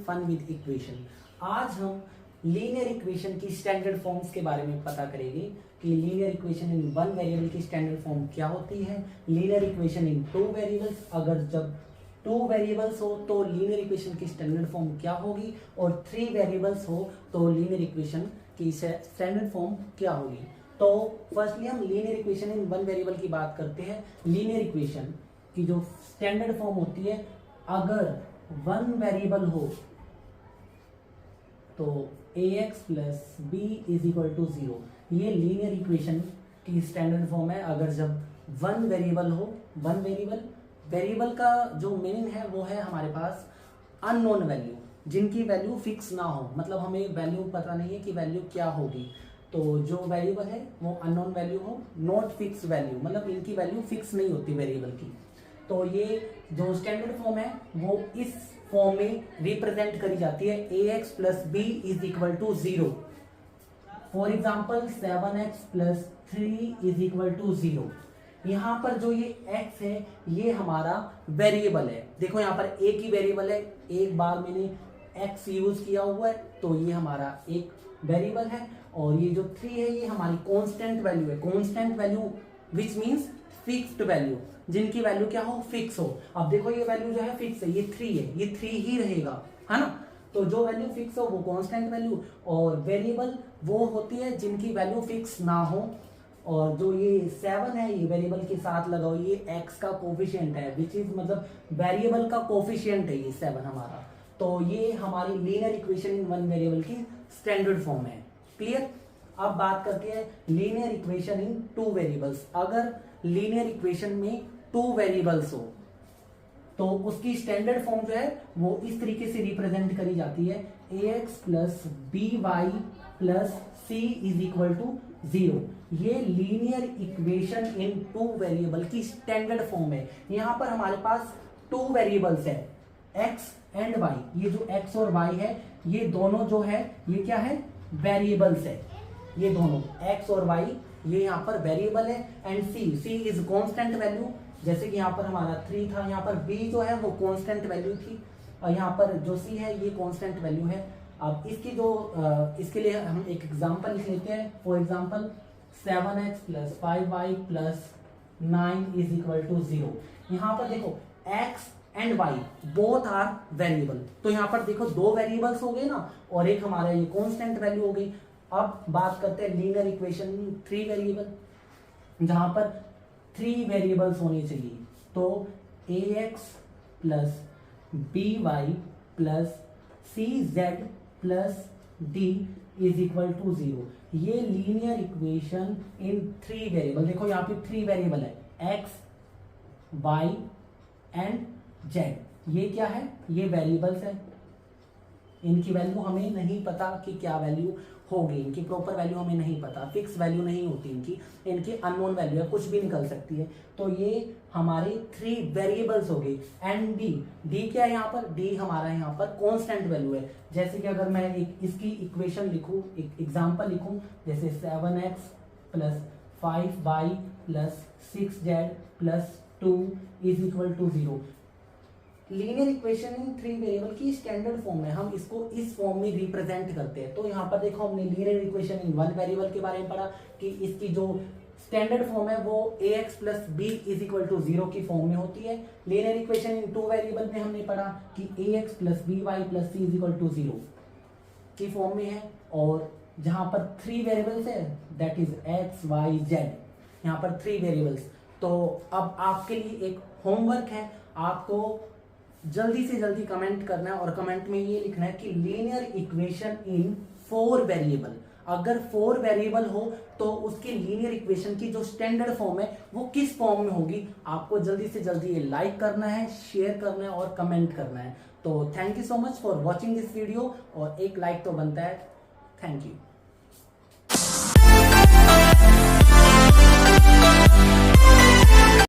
Fun with equation. आज हम linear equation की स्टैंडर्ड फॉर्म्स के बारे में पता करेंगे कि linear equation in one variable की स्टैंडर्ड फॉर्म क्या होती है, linear equation in two variables, अगर जब टू वेरिएबल्स हो तो लीनियर इक्वेशन की स्टैंडर्ड फॉर्म क्या होगी, और थ्री वेरिएबल्स हो तो लीनियर इक्वेशन की स्टैंडर्ड फॉर्म क्या होगी। तो फर्स्टली हम linear equation in one variable की बात करते हैं। लीनियर इक्वेशन की जो स्टैंडर्ड फॉर्म होती है, अगर वन वेरिएबल हो तो ax plus B is equal to 0, ये लीनियर इक्वेशन की स्टैंडर्ड फॉर्म है। अगर जब वन वेरिएबल हो, वन वेरिएबल का जो मीनिंग है वो है हमारे पास अननोन वैल्यू, जिनकी वैल्यू फिक्स ना हो, मतलब हमें वैल्यू पता नहीं है कि वैल्यू क्या होगी। तो जो वेरिएबल है वो अननोन वैल्यू हो, नॉट फिक्स वैल्यू, मतलब इनकी वैल्यू फिक्स नहीं होती वेरिएबल की। तो ये जो स्टैंडर्ड फॉर्म है वो इस फॉर्म में रिप्रेजेंट करी जाती है, ax plus B is equal to 0। For example 7x plus 3 is equal to 0। यहाँ पर जो ये x है ये हमारा वेरिएबल है। देखो यहाँ पर एक ही वेरिएबल है, एक बार मैंने x यूज किया हुआ है तो ये हमारा एक वेरिएबल है, और ये जो 3 है ये हमारी कांस्टेंट वैल्यू है। Constant value which means fixed value, जिनकी वैल्यू क्या हो, फिक्स हो। अब देखो ये वैल्यू जो है फिक्स है, ये 3 है, ये 3 ही रहेगा, है ना। तो जो वैल्यू फिक्स हो वो कांस्टेंट वैल्यू, और वेरिएबल वो होती है जिनकी वैल्यू फिक्स ना हो। और जो ये 7 है ये वेरिएबल के साथ लगाओ, ये x का कोफिशिएंट है, विच इज मतलब वेरिएबल का कोफिशिएंट है ये 7 हमारा। तो ये हमारी linear equation in one variable की स्टैंडर्ड फॉर्म है। क्लियर। अब बात करते हैं linear equation in two variables. अगर लीनियर इक्वेशन में टू वेरिएबल्स हो तो उसकी स्टैंडर्ड फॉर्म जो है वो इस तरीके से रिप्रेजेंट करी जाती है, ax plus B Y plus C is equal to 0। ये linear equation in two variable की स्टैंडर्ड फॉर्म है। यहाँ पर हमारे पास टू वेरिएबल्स है, x एंड y। ये जो x और y है ये दोनों जो है ये क्या है, वेरिएबल्स है। ये दोनों x और y ये यहाँ पर वेरिएबल है, and c is constant value. जैसे कि यहाँ पर हमारा 3 था, यहाँ पर b जो है वो कांस्टेंट वैल्यू थी, और यहाँ पर जो c है ये कांस्टेंट वैल्यू है। अब इसकी जो इसके लिए हम एक एग्जांपल लिख लेते हैं। For example 7x plus 5y plus 9 is equal to 0। यहाँ पर देखो x and y both are variable, तो यहाँ पर देखो दो वेरिएबल्स हो गए ना, और एक हमारा ये कांस्टेंट वैल्यू हो गई। अब बात करते हैं लीनियर इक्वेशन थ्री वेरिएबल, जहां पर 3 वेरिएबल्स होने चाहिए। तो ax plus by plus cz plus d is equal to 0। ये लीनियर इक्वेशन इन 3 वेरिएबल। देखो यहाँ पे 3 वेरिएबल है, x y एंड z। ये क्या है, ये वेरिएबल्स है, इनकी वैल्यू हमें नहीं पता कि क्या वैल्यू होगी, इनकी प्रॉपर वैल्यू हमें नहीं पता, फिक्स वैल्यू नहीं होती इनकी अननोन वैल्यू है, कुछ भी निकल सकती है। तो ये हमारे 3 वेरिएबल्स हो गए। एंड डी क्या है, यहाँ पर डी हमारा यहाँ पर कांस्टेंट वैल्यू है। जैसे कि अगर मैं इसकी इक्वेशन लिखूं, एक एग्जांपल लिखूं, जैसे 7x plus 5y plus 6z plus 2 is equal to 0। Linear equation in 3 variable की स्टैंडर्ड फॉर्म में हम इसको इस फॉर्म में रिप्रेजेंट करते हैं। तो यहाँ पर देखो हमने linear equation in one variable के बारे में पढ़ा कि इसकी जो स्टैंडर्ड फॉर्म है वो ax plus B is equal to 0 की फॉर्म में होती है। Linear equation in two variable में हमने पढ़ा कि ax plus B Y plus C is equal to 0 की फॉर्म में है। और जहां पर 3 वेरिएबल्स है, that is x y z, यहाँ पर 3 वेरिएबल्स। तो अब आपके लिए एक होमवर्क है, आपको जल्दी से जल्दी कमेंट करना है, और कमेंट में ये लिखना है कि लीनियर इक्वेशन इन 4 वेरिएबल। अगर 4 वेरिएबल हो तो उसके लीनियर इक्वेशन की जो स्टैंडर्ड फॉर्म है वो किस फॉर्म में होगी। आपको जल्दी से जल्दी ये लाइक करना है, शेयर करना है और कमेंट करना है। तो thank you so much for watching this video, और एक लाइक तो बनता है। Thank you.